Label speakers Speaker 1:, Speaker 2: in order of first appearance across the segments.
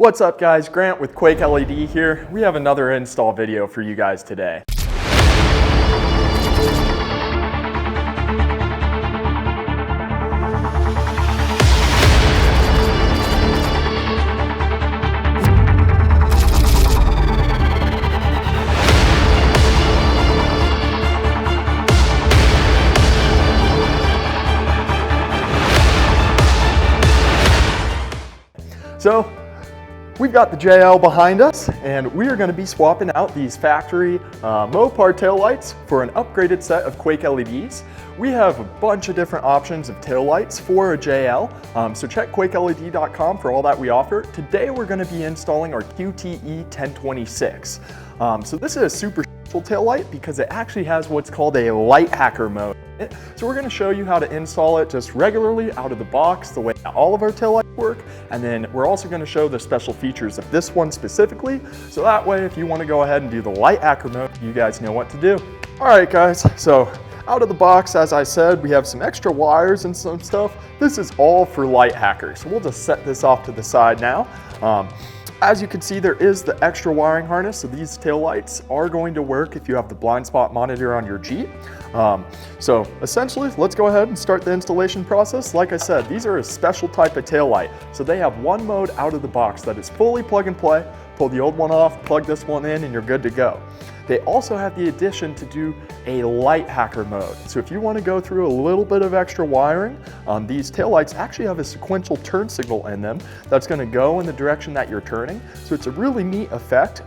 Speaker 1: What's up guys, Grant with Quake LED here. We have another install video for you guys today. So, we've got the JL behind us, and we are going to be swapping out these factory Mopar tail lights for an upgraded set of Quake LEDs. We have a bunch of different options of tail lights for a JL, so check quakeled.com for all that we offer. Today we're going to be installing our QTE 1026. So this is a super special tail light because it actually has what's called a light hacker mode. So we're going to show you how to install it just regularly out of the box, the way all of our tail lights work, and then we're also going to show the special features of this one specifically, so that way if you want to go ahead and do the light hacker mode, you guys know what to do. Alright guys, so out of the box, as I said, we have some extra wires and some stuff. This is all for light hackers, so we'll just set this off to the side now. As you can see, there is the extra wiring harness, so these tail lights are going to work if you have the blind spot monitor on your Jeep. So essentially, let's go ahead and start the installation process. Like I said, these are a special type of tail light, so they have one mode out of the box that is fully plug and play. Pull the old one off, plug this one in, and you're good to go. They also have the addition to do a light hacker mode. So if you want to go through a little bit of extra wiring, these taillights actually have a sequential turn signal in them that's going to go in the direction that you're turning. So it's a really neat effect.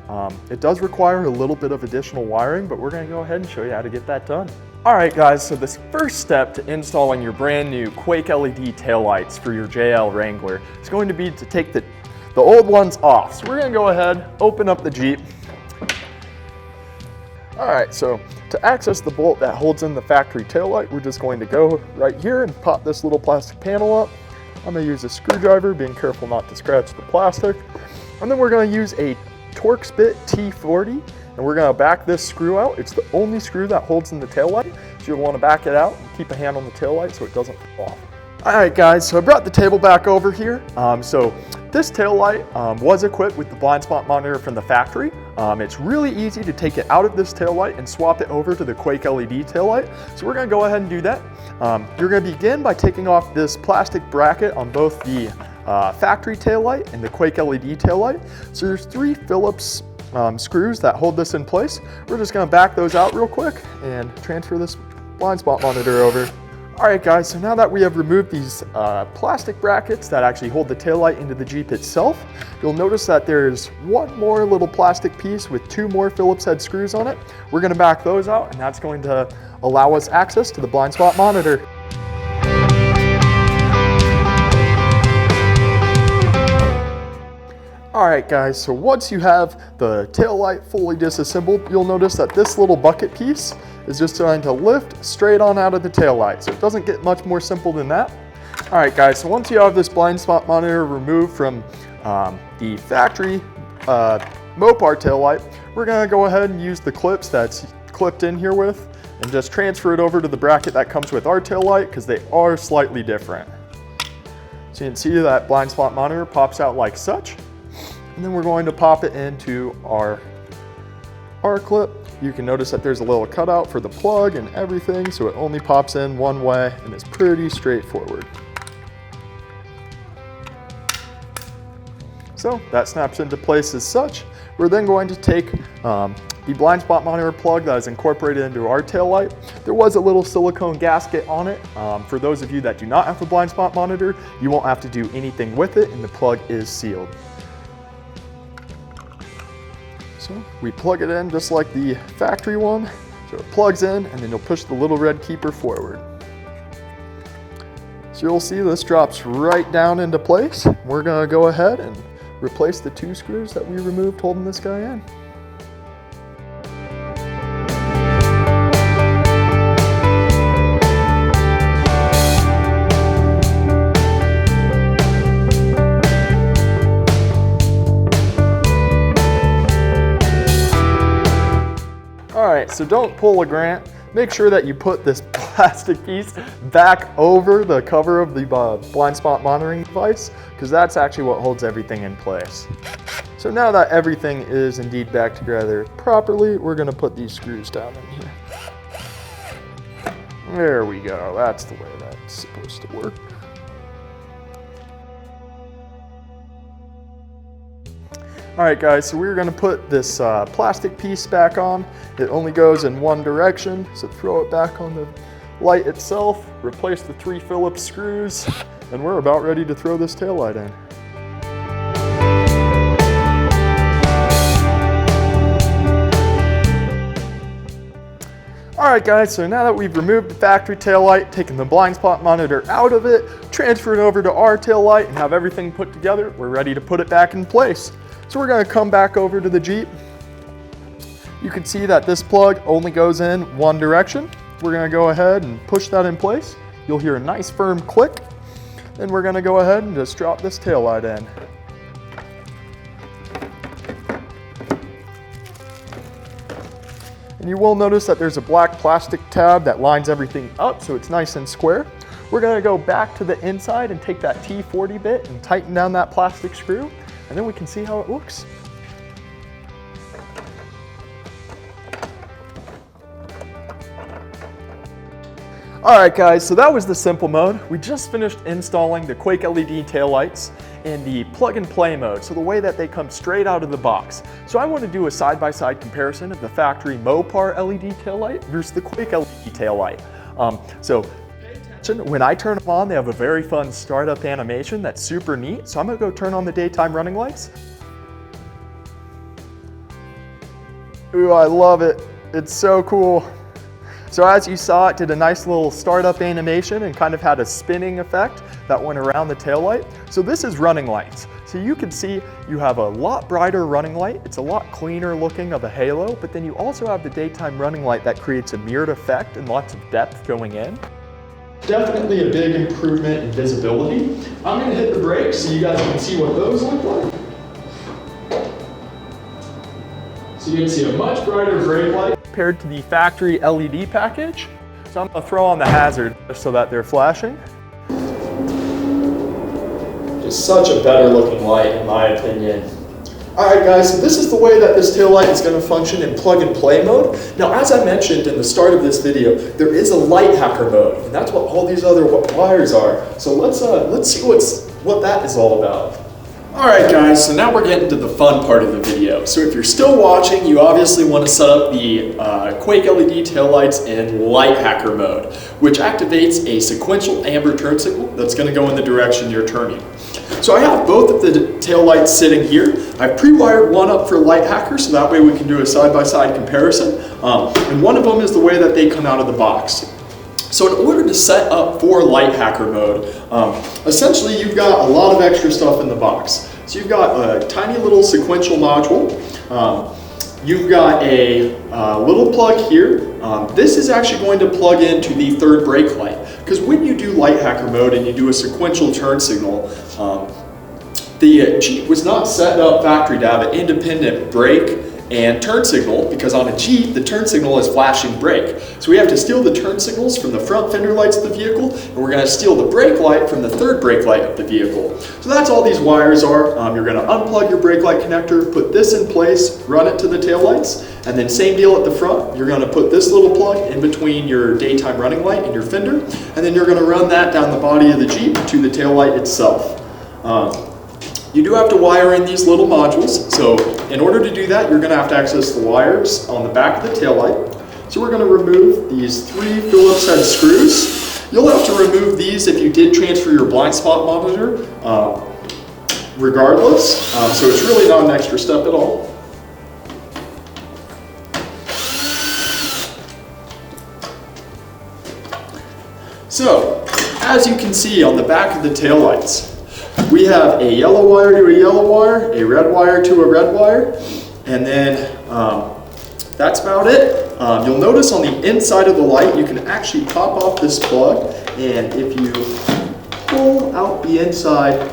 Speaker 1: It does require a little bit of additional wiring, but we're going to go ahead and show you how to get that done. Alright guys, so this first step to installing your brand new Quake LED taillights for your JL Wrangler is going to be to take the old ones off. So we're going to go ahead, open up the Jeep. Alright, so to access the bolt that holds in the factory taillight, we're just going to go right here and pop this little plastic panel up. I'm going to use a screwdriver, being careful not to scratch the plastic. And then we're going to use a Torx bit T40, and we're going to back this screw out. It's the only screw that holds in the taillight, so you'll want to back it out and keep a hand on the taillight so it doesn't fall off. Alright guys, so I brought the table back over here. So this taillight was equipped with the blind spot monitor from the factory. It's really easy to take it out of this taillight and swap it over to the Quake LED taillight. So we're going to go ahead and do that. You're going to begin by taking off this plastic bracket on both the factory taillight and the Quake LED taillight. So there's 3 Phillips screws that hold this in place. We're just going to back those out real quick and transfer this blind spot monitor over. Alright guys, so now that we have removed these plastic brackets that actually hold the taillight into the Jeep itself, you'll notice that there's one more little plastic piece with 2 more Phillips head screws on it. We're going to back those out, and that's going to allow us access to the blind spot monitor. Alright guys, so once you have the taillight fully disassembled, you'll notice that this little bucket piece is just trying to lift straight on out of the taillight. So it doesn't get much more simple than that. Alright guys, so once you have this blind spot monitor removed from the factory Mopar taillight, we're going to go ahead and use the clips that's clipped in here with and just transfer it over to the bracket that comes with our taillight because they are slightly different. So you can see that blind spot monitor pops out like such. And then we're going to pop it into our clip. You can notice that there's a little cutout for the plug and everything, so it only pops in one way and it's pretty straightforward. So that snaps into place as such. We're then going to take the blind spot monitor plug that is incorporated into our taillight. There was a little silicone gasket on it. For those of you that do not have a blind spot monitor, you won't have to do anything with it and the plug is sealed. So we plug it in just like the factory one. So it plugs in and then you'll push the little red keeper forward. So you'll see this drops right down into place. We're going to go ahead and replace the 2 screws that we removed holding this guy in. Alright, so don't pull a Grant. Make sure that you put this plastic piece back over the cover of the blind spot monitoring device, because that's actually what holds everything in place. So now that everything is indeed back together properly, we're going to put these screws down in here. There we go. That's the way that's supposed to work. All right, guys, so we're going to put this plastic piece back on. It only goes in one direction, so throw it back on the light itself, replace the 3 Phillips screws, and we're about ready to throw this taillight in. All right, guys, so now that we've removed the factory taillight, taken the blind spot monitor out of it, transferred it over to our taillight, and have everything put together, we're ready to put it back in place. So we're going to come back over to the Jeep. You can see that this plug only goes in one direction. We're going to go ahead and push that in place. You'll hear a nice firm click. Then we're going to go ahead and just drop this taillight in. And you will notice that there's a black plastic tab that lines everything up so it's nice and square. We're going to go back to the inside and take that T40 bit and tighten down that plastic screw, and then we can see how it looks. All right, guys, so that was the simple mode. We just finished installing the Quake LED taillights in the plug and play mode, so the way that they come straight out of the box. So I want to do a side-by-side comparison of the factory Mopar LED taillight versus the Quake LED taillight. So pay attention, when I turn them on, they have a very fun startup animation that's super neat. So I'm gonna go turn on the daytime running lights. Ooh, I love it. It's so cool. So as you saw, it did a nice little startup animation and kind of had a spinning effect that went around the taillight. So this is running lights. So you can see you have a lot brighter running light. It's a lot cleaner looking of a halo, but then you also have the daytime running light that creates a mirrored effect and lots of depth going in. Definitely a big improvement in visibility. I'm gonna hit the brakes so you guys can see what those look like. So you can see a much brighter brake light compared to the factory LED package. So I'm gonna throw on the hazard so that they're flashing. Just such a better looking light in my opinion. All right, guys, so this is the way that this taillight is going to function in plug and play mode. Now, as I mentioned in the start of this video, there is a light hacker mode, and that's what all these other wires are. So let's see what that is all about. All right, guys, so now we're getting to the fun part of the video. So if you're still watching, you obviously want to set up the Quake LED taillights in light hacker mode, which activates a sequential amber turn signal that's going to go in the direction you're turning. So I have both of the taillights sitting here. I've pre-wired one up for light hacker, so that way we can do a side-by-side comparison. And one of them is the way that they come out of the box. So in order to set up for light hacker mode, essentially you've got a lot of extra stuff in the box. So you've got a tiny little sequential module. You've got a little plug here. This is actually going to plug into the third brake light, because when you do light hacker mode and you do a sequential turn signal, the Jeep was not set up factory to have an independent brake and turn signal, because on a Jeep, the turn signal is flashing brake. So we have to steal the turn signals from the front fender lights of the vehicle, and we're going to steal the brake light from the third brake light of the vehicle. So that's all these wires are. You're going to unplug your brake light connector, put this in place, run it to the taillights, and then same deal at the front. You're going to put this little plug in between your daytime running light and your fender, and then you're going to run that down the body of the Jeep to the taillight itself. You do have to wire in these little modules, so in order to do that, you're going to have to access the wires on the back of the taillight. So we're going to remove these 3 Phillips head screws. You'll have to remove these if you did transfer your blind spot monitor, regardless, so it's really not an extra step at all. So, as you can see on the back of the taillights, we have a yellow wire to a yellow wire, a red wire to a red wire, and then that's about it. You'll notice on the inside of the light, you can actually pop off this plug, and if you pull out the inside,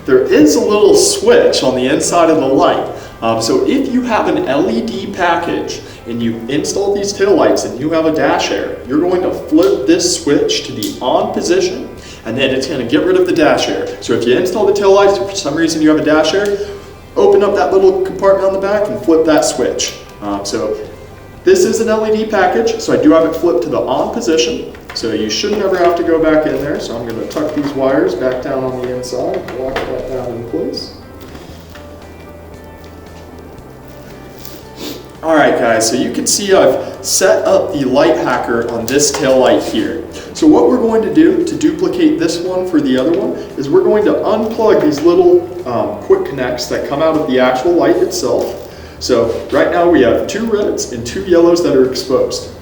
Speaker 1: there is a little switch on the inside of the light. So if you have an LED package and you install these taillights and you have a dash air, you're going to flip this switch to the on position, and then it's going to get rid of the dash air. So if you install the taillights and for some reason you have a dash air, open up that little compartment on the back and flip that switch. So this is an LED package, so I do have it flipped to the on position. So you should never have to go back in there. So I'm going to tuck these wires back down on the inside, lock that down in place. Alright guys, so you can see I've set up the light hacker on this tail light here. So what we're going to do to duplicate this one for the other one is we're going to unplug these little quick connects that come out of the actual light itself. So right now we have 2 reds and 2 yellows that are exposed.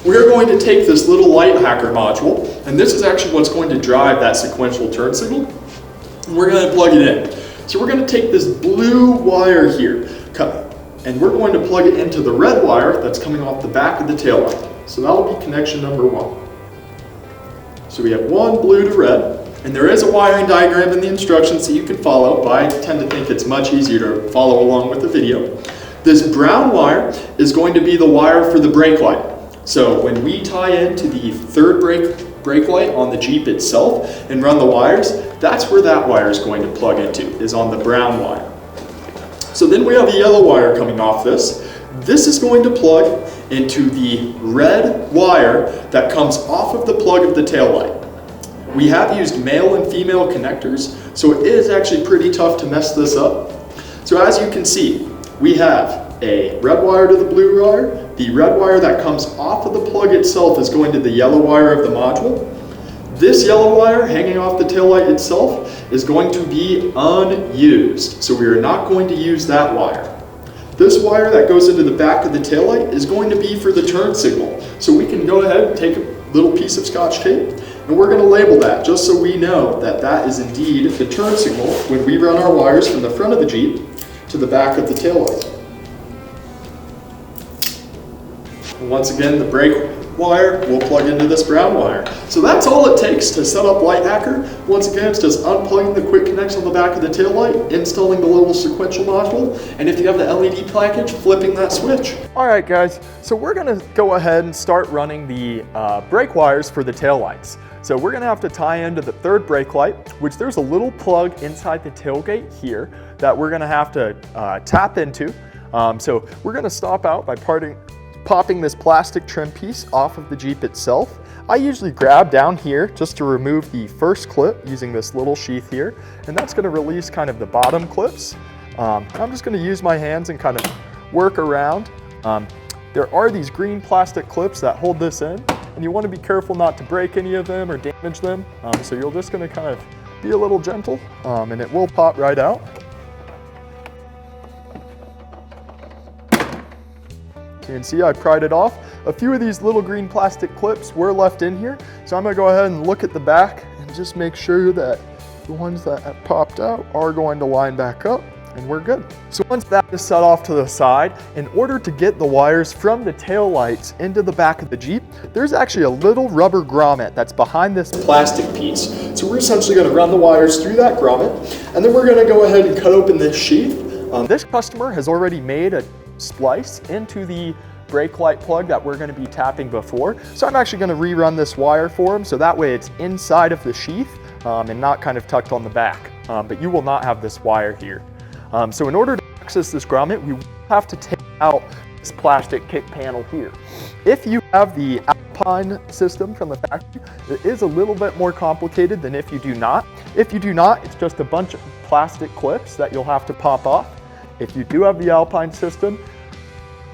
Speaker 1: We're going to take this little light hacker module, and this is actually what's going to drive that sequential turn signal, and we're going to plug it in. So we're going to take this blue wire here, and we're going to plug it into the red wire that's coming off the back of the tail light. So that'll be connection number 1. So we have 1 blue to red, and there is a wiring diagram in the instructions that you can follow, but I tend to think it's much easier to follow along with the video. This brown wire is going to be the wire for the brake light. So when we tie into the third brake light on the Jeep itself and run the wires, that's where that wire is going to plug into, is on the brown wire. So then we have a yellow wire coming off this. This is going to plug into the red wire that comes off of the plug of the tail light. We have used male and female connectors, so it is actually pretty tough to mess this up. So as you can see, we have a red wire to the blue wire. The red wire that comes off of the plug itself is going to the yellow wire of the module. This yellow wire hanging off the taillight itself is going to be unused, so we are not going to use that wire. This wire that goes into the back of the taillight is going to be for the turn signal. So we can go ahead and take a little piece of Scotch tape, and we're going to label that just so we know that that is indeed the turn signal when we run our wires from the front of the Jeep to the back of the taillight. Once again, the brake wire will plug into this brown wire. So that's all it takes to set up Light Hacker. Once again, it's just unplugging the quick connects on the back of the taillight, installing the little sequential module, and if you have the LED package, flipping that switch. All right, guys, so we're gonna go ahead and start running the brake wires for the taillights. So we're gonna have to tie into the third brake light, which there's a little plug inside the tailgate here that we're gonna have to tap into. So we're gonna stop out by popping this plastic trim piece off of the Jeep itself. I usually grab down here just to remove the first clip using this little sheath here, and that's going to release kind of the bottom clips. I'm just going to use my hands and kind of work around. There are these green plastic clips that hold this in, and you want to be careful not to break any of them or damage them. So you're just going to kind of be a little gentle, and it will pop right out. You can see I pried it off. A few of these little green plastic clips were left in here, so I'm going to go ahead and look at the back and just make sure that the ones that have popped out are going to line back up, and we're good. So once that is set off to the side, in order to get the wires from the tail lights into the back of the Jeep, there's actually a little rubber grommet that's behind this plastic piece. So we're essentially going to run the wires through that grommet, and then we're going to go ahead and cut open this sheath. This customer has already made a splice into the brake light plug that we're going to be tapping before. So I'm actually going to rerun this wire for him so that way it's inside of the sheath and not kind of tucked on the back. But you will not have this wire here. So in order to access this grommet, we will have to take out this plastic kick panel here. If you have the Alpine system from the factory, it is a little bit more complicated than if you do not. If you do not, it's just a bunch of plastic clips that you'll have to pop off. If you do have the Alpine system,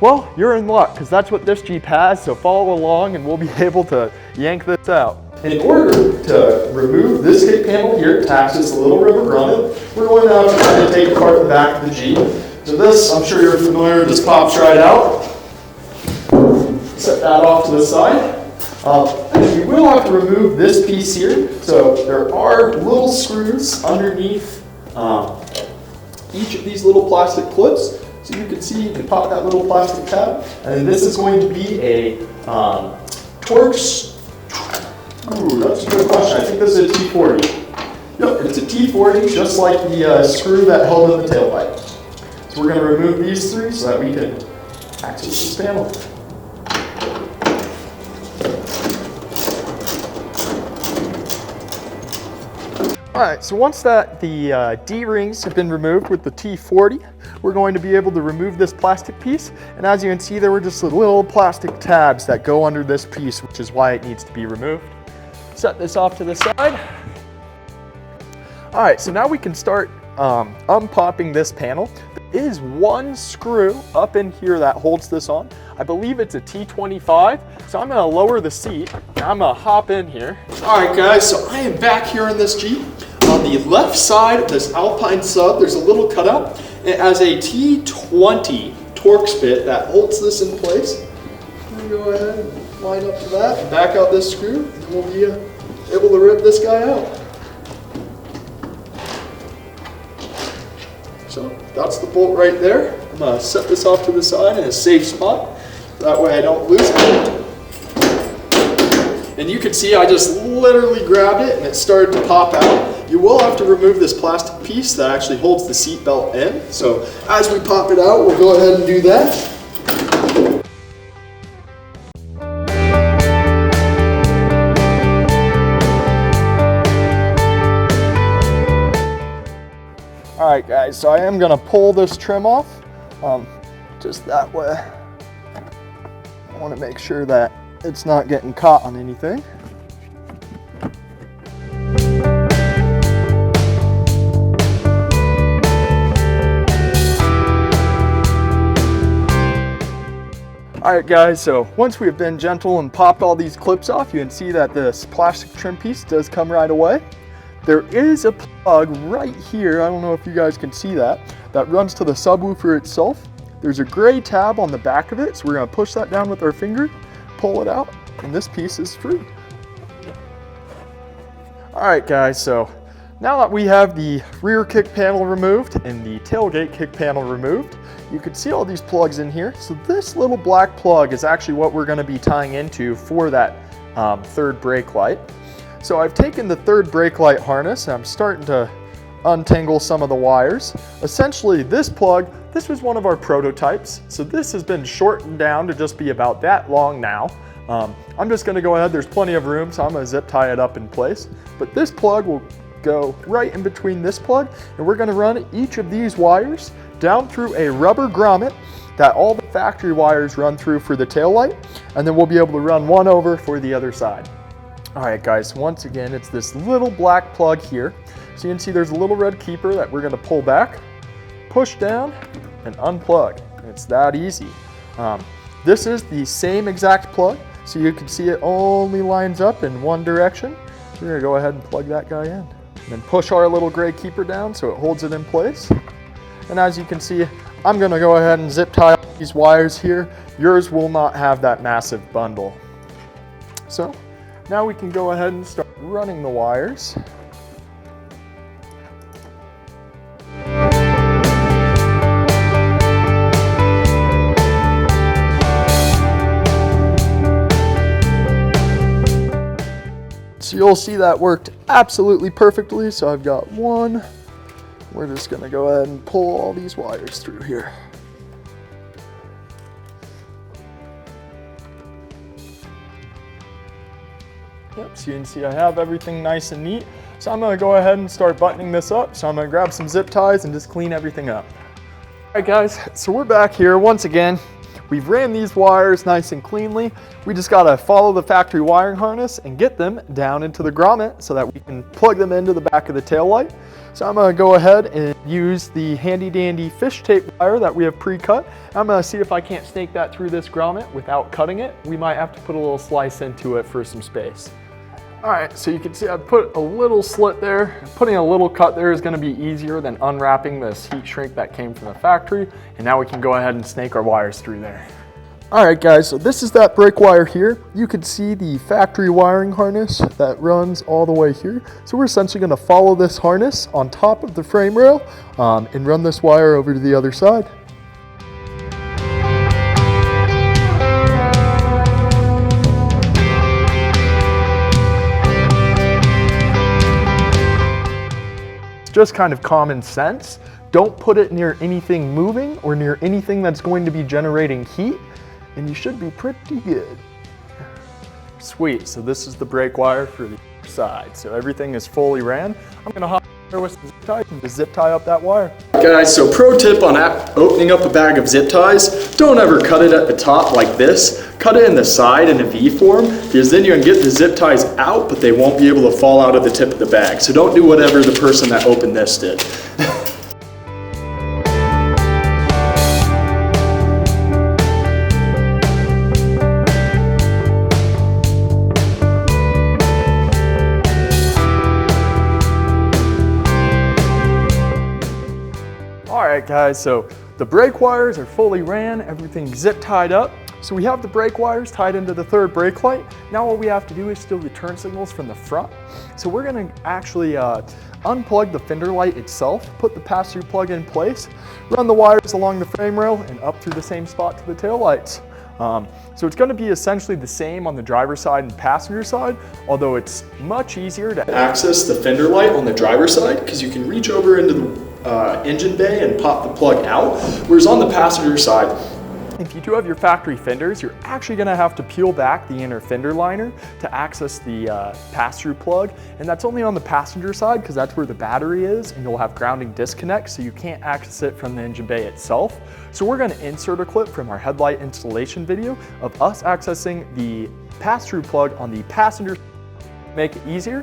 Speaker 1: well, you're in luck because that's what this Jeep has, so follow along and we'll be able to yank this out. In order to remove this kick panel here to access the little rubber grommet, we're going to have to kind of take apart the back of the Jeep. So this, I'm sure you're familiar, just pops right out. Set that off to the side. We will have to remove this piece here. So there are little screws underneath each of these little plastic clips. So you can see, you can pop that little plastic tab, and then this is going to be a Torx. Ooh, that's a good question. I think this is a T40. Yep, it's a T40, just like the screw that held in the taillight. So we're going to remove these three so that we can access this panel. Alright, so once the D-rings have been removed with the T40, we're going to be able to remove this plastic piece. And as you can see, there were just little plastic tabs that go under this piece, which is why it needs to be removed. Set this off to the side. Alright, so now we can start unpopping this panel. There is one screw up in here that holds this on. I believe it's a T25, so I'm going to lower the seat. I'm going to hop in here. Alright guys, so I am back here in this Jeep. On the left side of this Alpine sub, there's a little cutout. It has a T20 Torx bit that holds this in place. I'm going to go ahead and line up to that and back out this screw, and we'll be able to rip this guy out. So that's the bolt right there. I'm going to set this off to the side in a safe spot. That way I don't lose it. And you can see I just literally grabbed it and it started to pop out. You will have to remove this plastic piece that actually holds the seat belt in. So as we pop it out, we'll go ahead and do that. Alright guys, so I am going to pull this trim off, just that way. I want to make sure that it's not getting caught on anything. Alright guys, so once we've been gentle and popped all these clips off, you can see that this plastic trim piece does come right away. There is a plug right here, I don't know if you guys can see that runs to the subwoofer itself. There's a gray tab on the back of it, so we're going to push that down with our finger, pull it out, and this piece is free. Alright guys, so now that we have the rear kick panel removed and the tailgate kick panel removed, you can see all these plugs in here. So this little black plug is actually what we're going to be tying into for that third brake light. So I've taken the third brake light harness and I'm starting to untangle some of the wires. Essentially this plug, this was one of our prototypes. So this has been shortened down to just be about that long now. I'm just going to go ahead, there's plenty of room, so I'm going to zip tie it up in place. But this plug will go right in between this plug, and we're going to run each of these wires down through a rubber grommet that all the factory wires run through for the tail light, and then we'll be able to run one over for the other side. Alright guys, once again, it's this little black plug here. So you can see there's a little red keeper that we're going to pull back, push down, and unplug. It's that easy. This is the same exact plug, so you can see it only lines up in one direction. So we're going to go ahead and plug that guy in. And then push our little gray keeper down so it holds it in place. And as you can see, I'm going to go ahead and zip tie these wires here. Yours will not have that massive bundle. So now we can go ahead and start running the wires. So you'll see that worked absolutely perfectly. So I've got one. We're just going to go ahead and pull all these wires through here. Yep, so you can see I have everything nice and neat. So I'm going to go ahead and start buttoning this up. So I'm going to grab some zip ties and just clean everything up. All right guys, so we're back here once again. We've ran these wires nice and cleanly. We just got to follow the factory wiring harness and get them down into the grommet so that we can plug them into the back of the tail light. So I'm going to go ahead and use the handy dandy fish tape wire that we have pre-cut. I'm going to see if I can't snake that through this grommet without cutting it. We might have to put a little slice into it for some space. All right, so you can see I've put a little slit there. Putting a little cut there is going to be easier than unwrapping this heat shrink that came from the factory. And now we can go ahead and snake our wires through there. All right guys, so this is that brake wire here. You can see the factory wiring harness that runs all the way here. So we're essentially going to follow this harness on top of the frame rail and run this wire over to the other side. It's just kind of common sense, Don't put it near anything moving or near anything that's going to be generating heat, and you should be pretty good. Sweet, so this is the brake wire for the side. So everything is fully ran. I'm gonna hop there with some zip ties and just zip tie up that wire. Guys, so pro tip on opening up a bag of zip ties, don't ever cut it at the top like this. Cut it in the side in a V form, because then you can get the zip ties out, but they won't be able to fall out of the tip of the bag. So don't do whatever the person that opened this did. Alright guys, so the brake wires are fully ran, everything's zip tied up. So we have the brake wires tied into the third brake light. Now what we have to do is steal the turn signals from the front. So we're gonna actually unplug the fender light itself, put the pass-through plug in place, run the wires along the frame rail and up through the same spot to the tail lights. So it's going to be essentially the same on the driver's side and passenger side, although it's much easier to access the fender light on the driver's side because you can reach over into the engine bay and pop the plug out, whereas on the passenger side, if you do have your factory fenders, you're actually going to have to peel back the inner fender liner to access the pass-through plug, and that's only on the passenger side because that's where the battery is, and you'll have grounding disconnect, so you can't access it from the engine bay itself. So we're going to insert a clip from our headlight installation video of us accessing the pass-through plug on the passenger side to make it easier.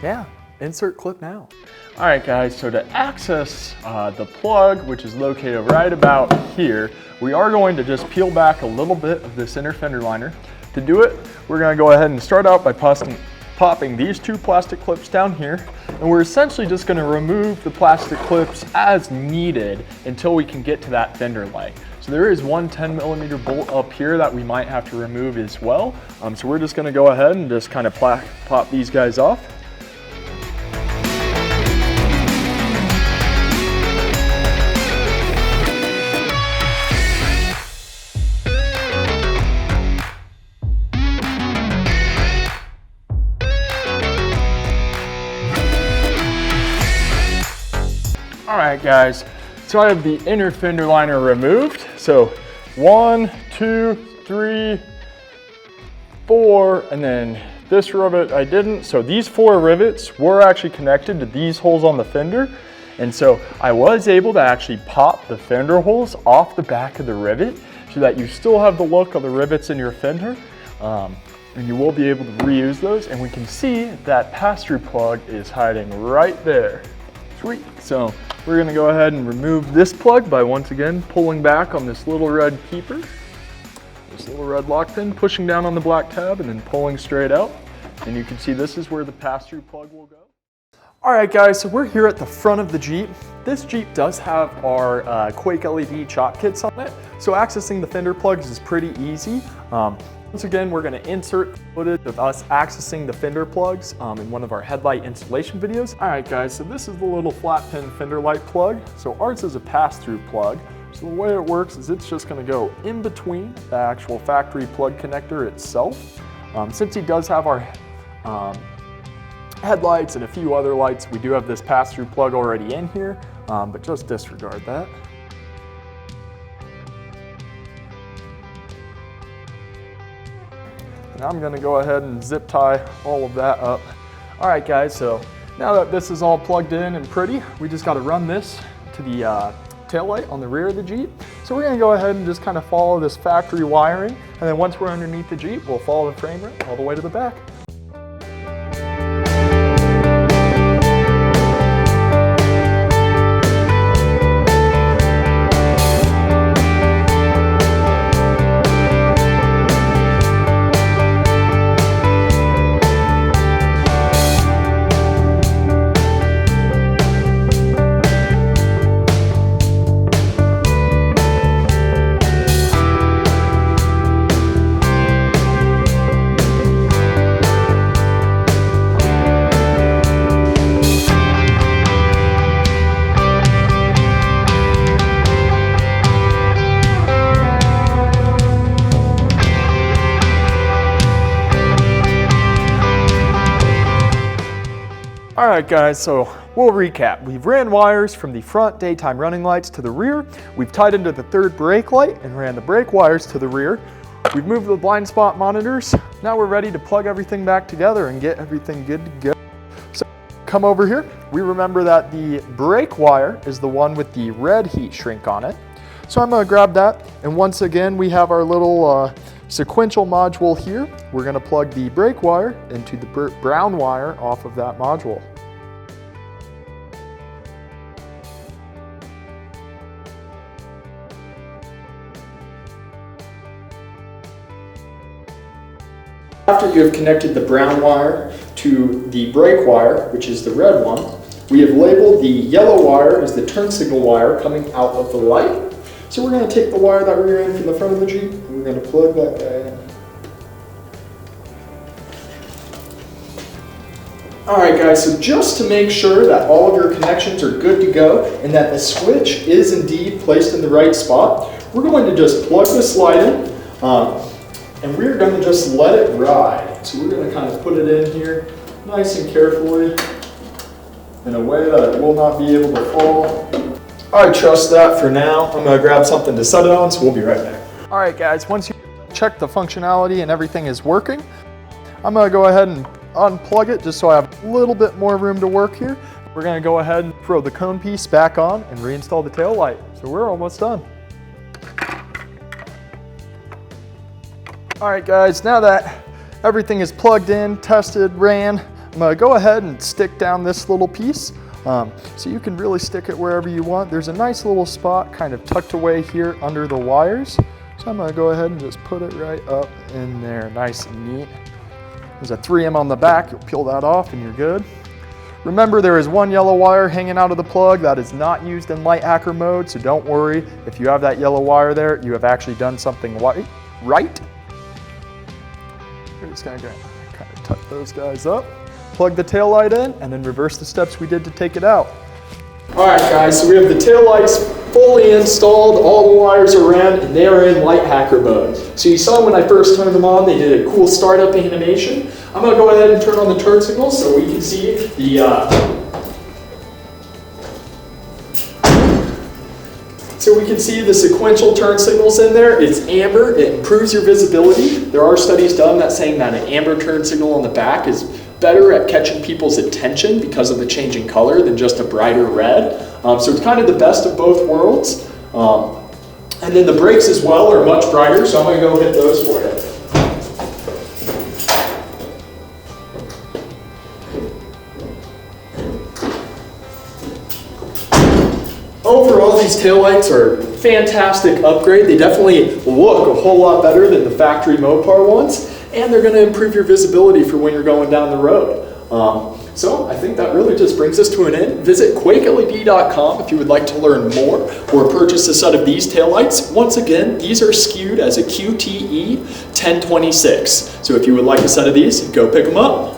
Speaker 1: Yeah, insert clip now. All right guys, so to access the plug, which is located right about here, we are going to just peel back a little bit of this inner fender liner. To do it, we're going to go ahead and start out by popping these two plastic clips down here, and we're essentially just going to remove the plastic clips as needed until we can get to that fender light. So there is one 10mm bolt up here that we might have to remove as well. So we're just going to go ahead and just kind of pop these guys off. Alright guys, so I have the inner fender liner removed. So 1, 2, 3, 4, and then this rivet I didn't. So these 4 rivets were actually connected to these holes on the fender. And so I was able to actually pop the fender holes off the back of the rivet so that you still have the look of the rivets in your fender. And you will be able to reuse those. And we can see that pass-through plug is hiding right there. Sweet. So we're going to go ahead and remove this plug by once again pulling back on this little red keeper, this little red lock pin, pushing down on the black tab and then pulling straight out. And you can see this is where the pass-through plug will go. Alright guys, so we're here at the front of the Jeep. This Jeep does have our Quake LED chop kits on it, so accessing the fender plugs is pretty easy. Once again, we're going to insert footage of us accessing the fender plugs in one of our headlight installation videos. Alright guys, so this is the little flat pin fender light plug. So ours is a pass-through plug. So the way it works is it's just going to go in between the actual factory plug connector itself. Since he does have our headlights and a few other lights, we do have this pass-through plug already in here, but just disregard that. And I'm going to go ahead and zip tie all of that up. Alright guys, so now that this is all plugged in and pretty, we just got to run this to the tail light on the rear of the Jeep. So we're going to go ahead and just kind of follow this factory wiring, and then once we're underneath the Jeep, we'll follow the frame rail all the way to the back. Alright guys, so we'll recap. We've ran wires from the front daytime running lights to the rear. We've tied into the third brake light and ran the brake wires to the rear. We've moved the blind spot monitors. Now we're ready to plug everything back together and get everything good to go. So come over here. We remember that the brake wire is the one with the red heat shrink on it. So I'm going to grab that, and once again we have our little sequential module here. We're going to plug the brake wire into the brown wire off of that module. After you have connected the brown wire to the brake wire, which is the red one, we have labeled the yellow wire as the turn signal wire coming out of the light. So we're going to take the wire that we ran from the front of the Jeep and we're going to plug that guy in. Alright guys, so just to make sure that all of your connections are good to go and that the switch is indeed placed in the right spot, we're going to just plug this light in. And we're going to just let it ride. So we're going to kind of put it in here nice and carefully in a way that it will not be able to fall. I trust that for now. I'm going to grab something to set it on, so we'll be right back. Alright guys, once you check the functionality and everything is working, I'm going to go ahead and unplug it just so I have a little bit more room to work here. We're going to go ahead and throw the cone piece back on and reinstall the tail light. So we're almost done. Alright guys, now that everything is plugged in, tested, ran, I'm going to go ahead and stick down this little piece. So you can really stick it wherever you want. There's a nice little spot kind of tucked away here under the wires. So I'm going to go ahead and just put it right up in there, nice and neat. There's a 3M on the back, you'll peel that off and you're good. Remember, there is one yellow wire hanging out of the plug that is not used in light hacker mode, so don't worry. If you have that yellow wire there, you have actually done something right. We're just going to kind of tuck those guys up, plug the tail light in, and then reverse the steps we did to take it out. Alright guys, so we have the tail lights fully installed, all the wires are ran, and they are in light hacker mode. So you saw when I first turned them on, they did a cool startup animation. I'm going to go ahead and turn on the turn signals so we can see the sequential turn signals in there. It's amber, it improves your visibility. There are studies done that saying that an amber turn signal on the back is better at catching people's attention because of the changing color than just a brighter red. So it's kind of the best of both worlds. And then the brakes as well are much brighter, so I'm going to go hit those for you. Overall, these taillights are a fantastic upgrade. They definitely look a whole lot better than the factory Mopar ones, and they're going to improve your visibility for when you're going down the road. So I think that really just brings us to an end. Visit quakeled.com if you would like to learn more or purchase a set of these taillights. Once again, these are skewed as a QTE 1026. So if you would like a set of these, go pick them up.